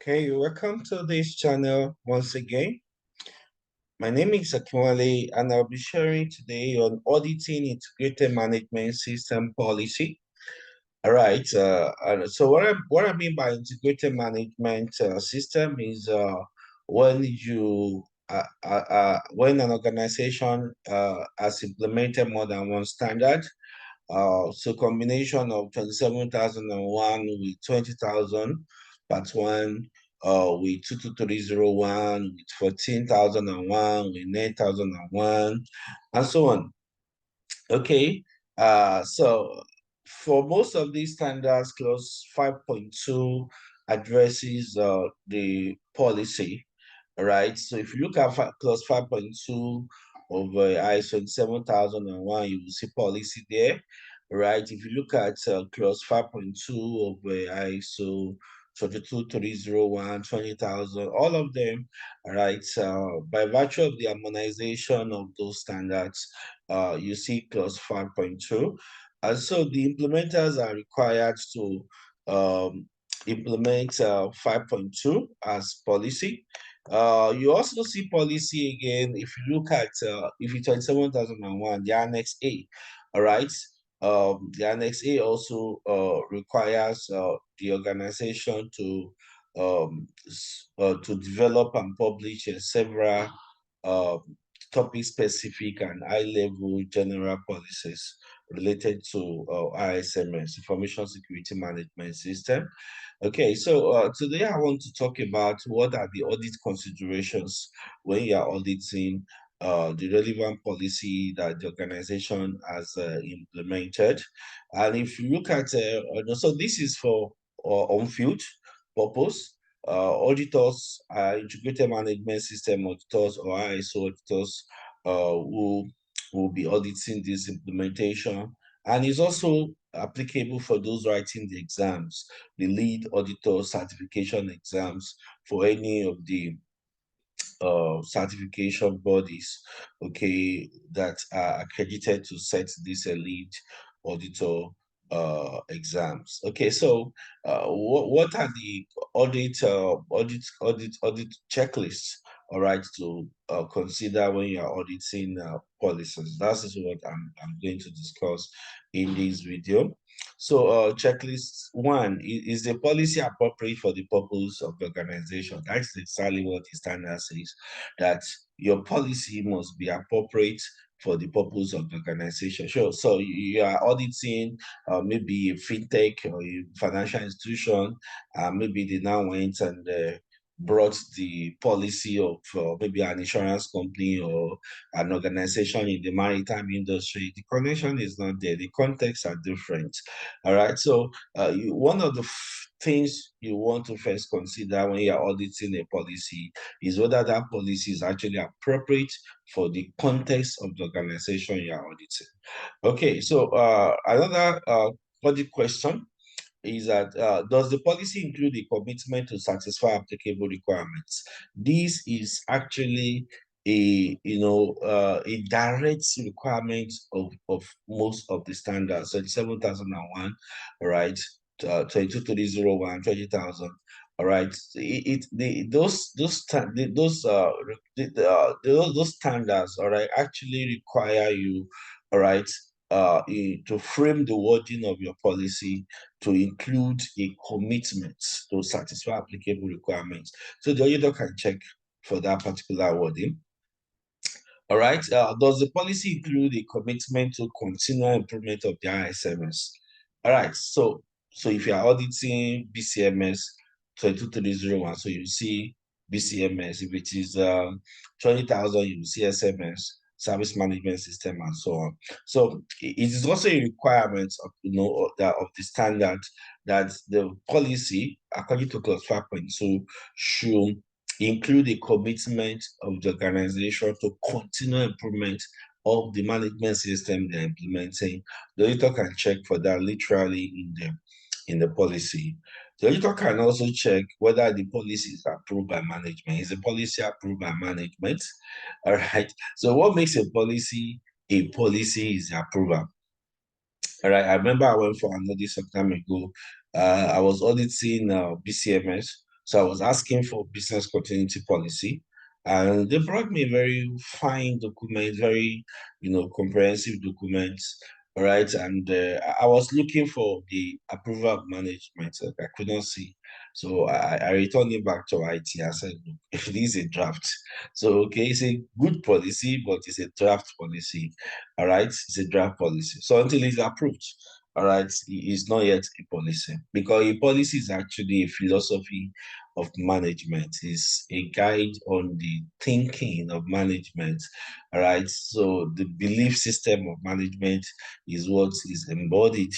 Okay, welcome to this channel once again. My name is Akinwale, and I'll be sharing today on auditing integrated management system policy. All right. So what I mean by integrated management system is when when an organization has implemented more than one standard. So combination of 27,001 with 20,000 part one, with 22301, with 14,001, with 9,001, and so on. Okay. So for most of these standards, clause 5.2 addresses the policy. All right. So if you look at clause 5.2 of ISO 27001, you will see policy there. Right. If you look at clause 5.2 of ISO 22301, 20,000, all of them, all right, by virtue of the harmonization of those standards, you see clause 5.2. And so the implementers are required to implement 5.2 as policy. You also see policy again if you look at if it's 27,001, the Annex A, all right. The Annex A also requires the organization to develop and publish several topic-specific and high-level general policies related to ISMS, Information Security Management System. Okay, so today I want to talk about what are the audit considerations when you are auditing the relevant policy that the organization has implemented. And if you look at, so this is for on-field purpose. Auditors, integrated management system auditors or ISO auditors will be auditing this implementation. And it's also applicable for those writing the exams, the lead auditor certification exams for any of the certification bodies, okay, that are accredited to set this lead auditor exams. Okay, so what are the audit checklists, all right, to consider when you are auditing policies? That is what I'm going to discuss in this video. So checklist one, is the policy appropriate for the purpose of the organization? That's exactly what the standard says, that your policy must be appropriate for the purpose of the organization. Sure. So you are auditing maybe a fintech or a financial institution, maybe they now went and brought the policy of maybe an insurance company or an organization in the maritime industry. The connection is not there. The contexts are different. All right. So one of the things you want to first consider when you're auditing a policy is whether that policy is actually appropriate for the context of the organization you're auditing. Okay. So another audit question is that does the policy include a commitment to satisfy applicable requirements? This is actually a a direct requirement of most of the standards. So 7,001, right? 22,301, 20,000. All right. Those standards, all right, actually require you, all right, to frame the wording of your policy to include a commitment to satisfy applicable requirements. So the auditor can check for that particular wording. All right. Does the policy include a commitment to continual improvement of the ISMS? All right. So if you are auditing BCMS 22301, so you see BCMS. If it is 20,000, you see SMS, service management system, and so on. So it is also a requirement of of the standard that the policy, according to clause 5.2, should include a commitment of the organization to continue improvement of the management system they're implementing. The auditor can check for that literally in the policy. The auditor can also check whether the policy is approved by management. Is the policy approved by management? All right. So what makes a policy is the approval. All right. I remember I went for an audit some time ago. I was auditing BCMS. So I was asking for business continuity policy, and they brought me a very fine document, very, comprehensive documents. All right, and I was looking for the approval of management. I could not see, so I returned it back to IT. I said, "Look, if it is a draft, so okay, it's a good policy, but it's a draft policy. All right, it's a draft policy. So until it's approved, all right, it's not yet a policy, because a policy is actually a philosophy of management, is a guide on the thinking of management. All right, so the belief system of management is what is embodied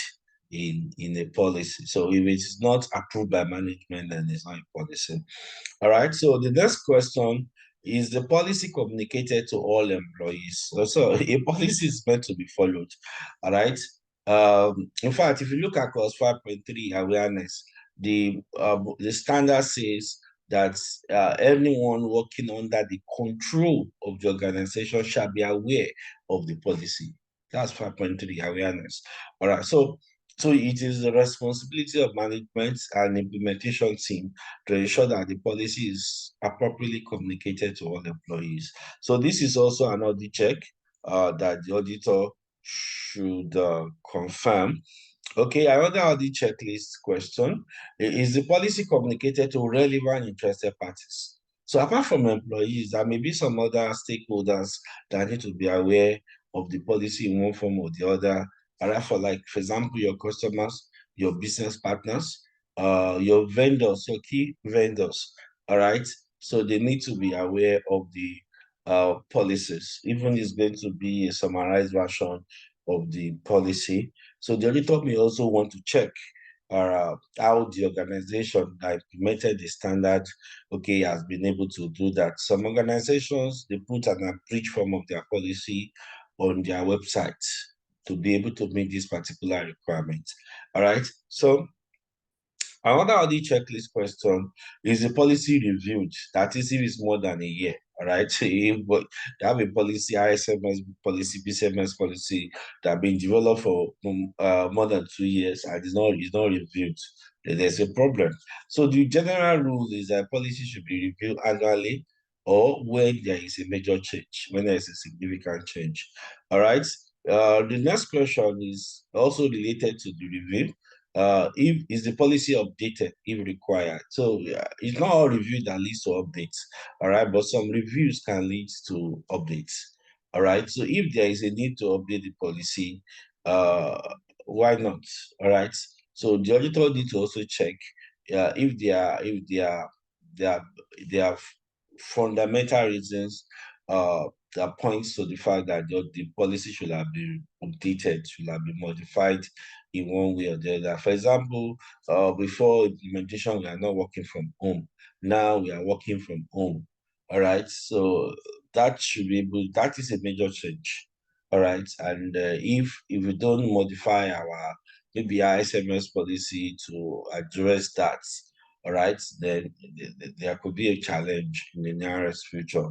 in a policy. So if it's not approved by management, then it's not a policy. All right, so the next question is: the policy communicated to all employees? So a policy is meant to be followed. All right. In fact, if you look across 5.3 awareness, the standard says that anyone working under the control of the organization shall be aware of the policy. That's 5.3 awareness. All right. So it is the responsibility of management and implementation team to ensure that the policy is appropriately communicated to all employees. So this is also an audit check that the auditor should confirm. Okay, another audit checklist question: is the policy communicated to relevant interested parties? So apart from employees, there may be some other stakeholders that need to be aware of the policy in one form or the other. All right, for example, your customers, your business partners, your vendors, your key vendors. All right, so they need to be aware of the policies. Even it's going to be a summarized version of the policy. So the auditor may also want to check how the organization that implemented the standard, okay, has been able to do that. Some organizations, they put an abridged form of their policy on their website to be able to meet this particular requirement. All right. So another audit checklist question: is the policy reviewed? That is, if it's more than a year. All right. If but they have a policy, ISMS policy, BCMS policy that have been developed for more than 2 years and is not reviewed, then there's a problem. So the general rule is that policy should be reviewed annually, or when there is a major change, when there is a significant change. All right. The next question is also related to the review. If is the policy updated if required? So it's not all review that leads to updates, all right, but some reviews can lead to updates. All right, so if there is a need to update the policy, uh why not? All right, so the auditor need to also check if there are fundamental reasons that points to the fact that the policy should have been updated, should have been modified in one way or the other. For example, before implementation, we are not working from home. Now we are working from home. All right. So that is a major change. All right. And if we don't modify our maybe our SMS policy to address that, all right, then there could be a challenge in the nearest future.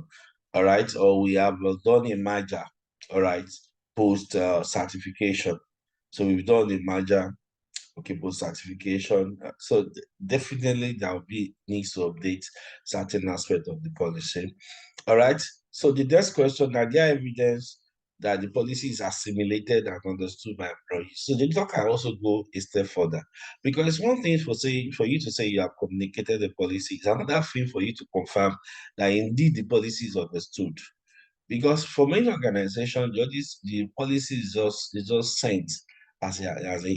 All right. Or we have done a merger, all right, post certification. So we've done the merger, okay, post certification. So definitely there will be needs to update certain aspect of the policy. All right. So the next question: are there evidence that the policy is assimilated and understood by employees? So the auditor can also go a step further, because one thing for you to say you have communicated the policy, is another thing for you to confirm that indeed the policy is understood. Because for many organizations, the policy is just sent as an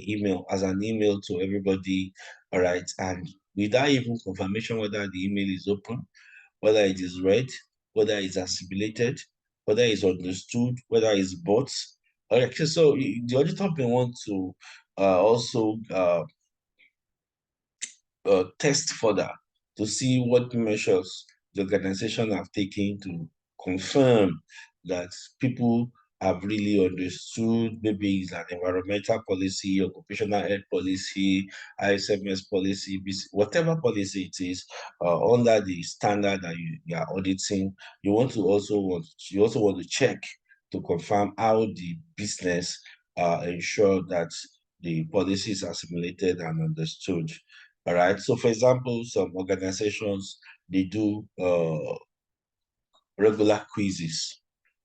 email to everybody, all right, and without even confirmation whether the email is open, whether it is read, whether it's assimilated, whether it's understood, whether it's bought. Okay, so the auditor may want to also test further to see what measures the organization have taken to confirm that people have really understood. Maybe it's an environmental policy, occupational health policy, ISMS policy, whatever policy it is, under the standard that you are auditing. You also want to check to confirm how the business ensure that the policy is assimilated and understood. All right. So, for example, some organizations, they do regular quizzes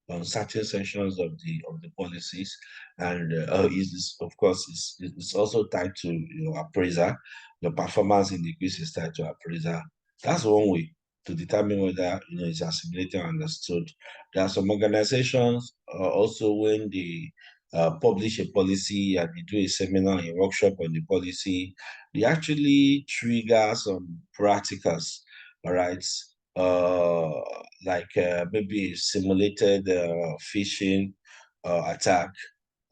on certain sections of the policies, and is of course it's also tied to your appraiser. Your performance in the quiz is tied to appraiser. That's one way to determine whether it's assimilated and understood. There are some organizations also when they publish a policy and they do a seminar, a workshop on the policy, they actually trigger some practicals. All right, uh, like maybe simulated phishing attack,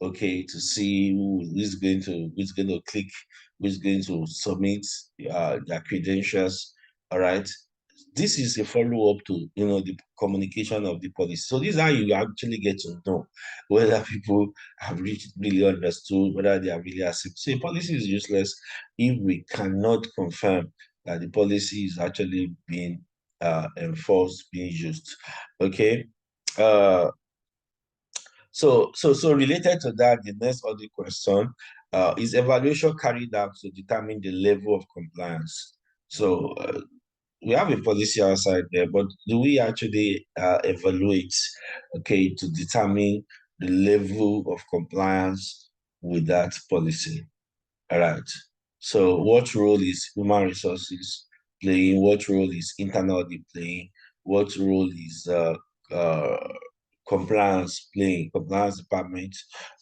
okay, to see who's going to click, who's going to submit their credentials. All right. This is a follow-up to the communication of the policy. So this is how you actually get to know whether people have really understood, whether they are really accepted. So a policy is useless if we cannot confirm that the policy is actually being enforced, being used. Okay. Uh, so related to that, the next other question is evaluation carried out to determine the level of compliance. So we have a policy outside there, but do we actually evaluate, okay, to determine the level of compliance with that policy? All right. So what role is human resources playing? What role is internal audit playing? What role is uh, compliance playing, compliance department,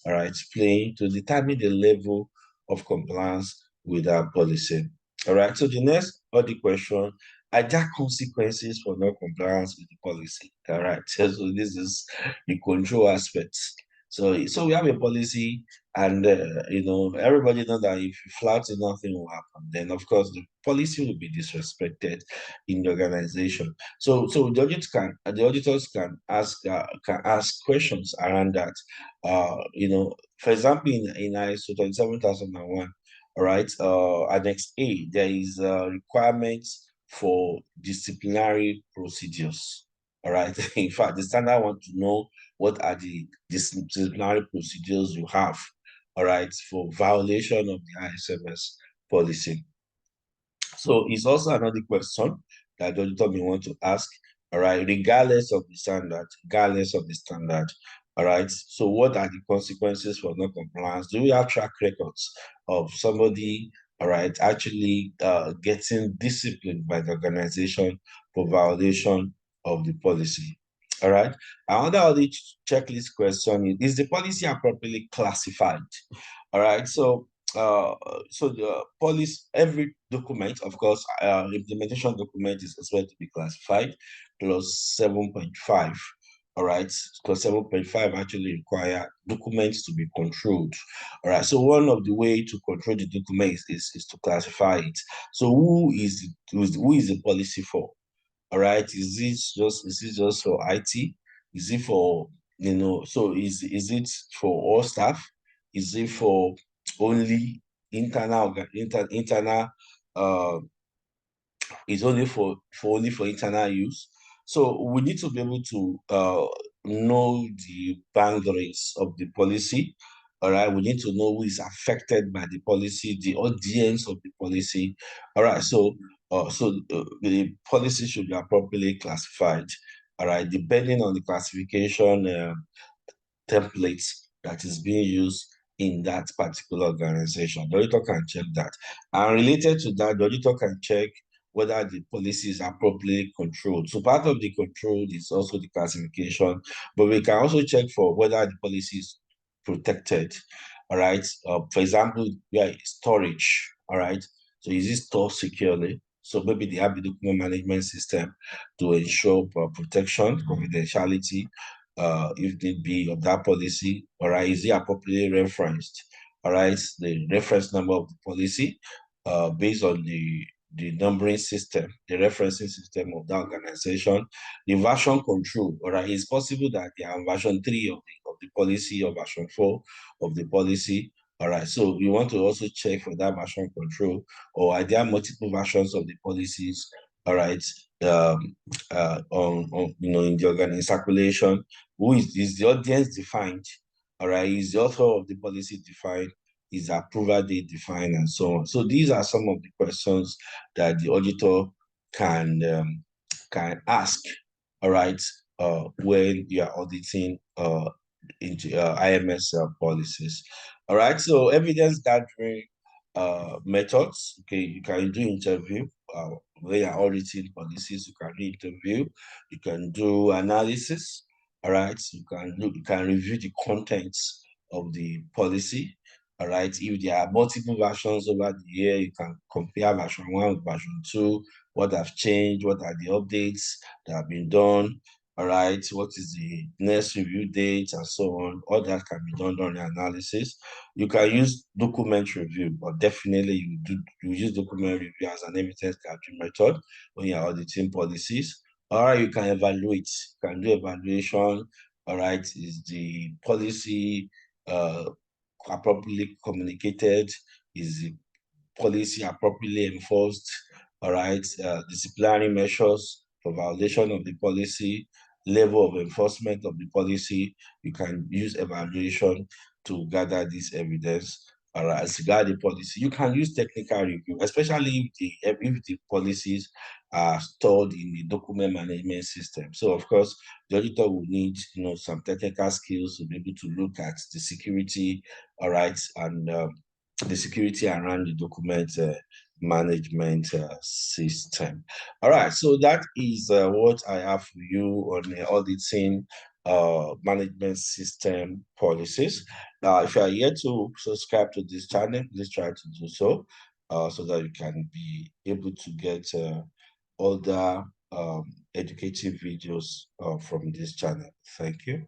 all right, playing to determine the level of compliance with our policy. All right. So the next other question, are there consequences for non-compliance with the policy? All right. So this is the control aspects. So we have a policy, and everybody knows that if you flout it, nothing will happen. Then of course the policy will be disrespected in the organization. So the auditors can ask questions around that. For example, in ISO 27001, all right, Annex A, there is requirements for disciplinary procedures. All right. In fact, the standard want to know what are the disciplinary procedures you have, all right, for violation of the ISMS policy. So it's also another question that the auditor may want to ask, all right, regardless of the standard, all right. So what are the consequences for non-compliance? Do we have track records of somebody, all right, actually getting disciplined by the organization for violation of the policy? All right. Another audit checklist question is the policy appropriately classified? All right. So the policy, every document, of course, implementation document is expected to be classified plus 7.5. All right, because 7.5 actually require documents to be controlled. All right, so one of the way to control the documents is to classify it. So who is the policy for? All right, is it just for IT? Is it for so is it for all staff? Is it for only internal uh is only for internal use? So we need to be able to know the boundaries of the policy. All right, we need to know who is affected by the policy, the audience of the policy. All right, so the policy should be appropriately classified. All right, depending on the classification templates that is being used in that particular organization. The auditor can check that. And related to that, the auditor can check whether the policy is appropriately controlled. So part of the control is also the classification, but we can also check for whether the policy is protected. All right. For example, storage. All right. So is it stored securely? So maybe they have the document management system to ensure protection, confidentiality, if need be, of that policy. All right, is it appropriately referenced? All right, the reference number of the policy based on the numbering system, the referencing system of that organization, the version control. All right, it's possible that they are version 3 of the policy or version 4 of the policy. All right, so you want to also check for that version control, or are there multiple versions of the policies? All right, on in the organ in circulation. Who is the audience defined? All right, is the author of the policy defined? is approval date defined, and so on. So these are some of the questions that the auditor can ask, all right, when you are auditing into IMS policies. All right, so evidence gathering methods. Okay, you can do interview. When you're auditing policies, you can do interview, you can do analysis. All right, you can review the contents of the policy. All right, if there are multiple versions over the year, you can compare version 1 with version 2, what have changed, what are the updates that have been done. All right, what is the next review date, and so on. All that can be done during the analysis. You can use document review, but definitely you use document review as an evidence gathering method when you're auditing policies. Or you can evaluate, you can do evaluation. All right, is the policy appropriately communicated? Is the policy appropriately enforced? All right, disciplinary measures for violation of the policy, level of enforcement of the policy. You can use evaluation to gather this evidence. All right, as regard the policy, you can use technical review, especially if the policies are stored in the document management system. So, of course, the auditor will need, some technical skills to be able to look at the security, all right, and the security around the document management system. All right, so that is what I have for you on the auditing management system policies. If you are yet to subscribe to this channel, please try to do so, so that you can be able to get other educative videos from this channel. Thank you.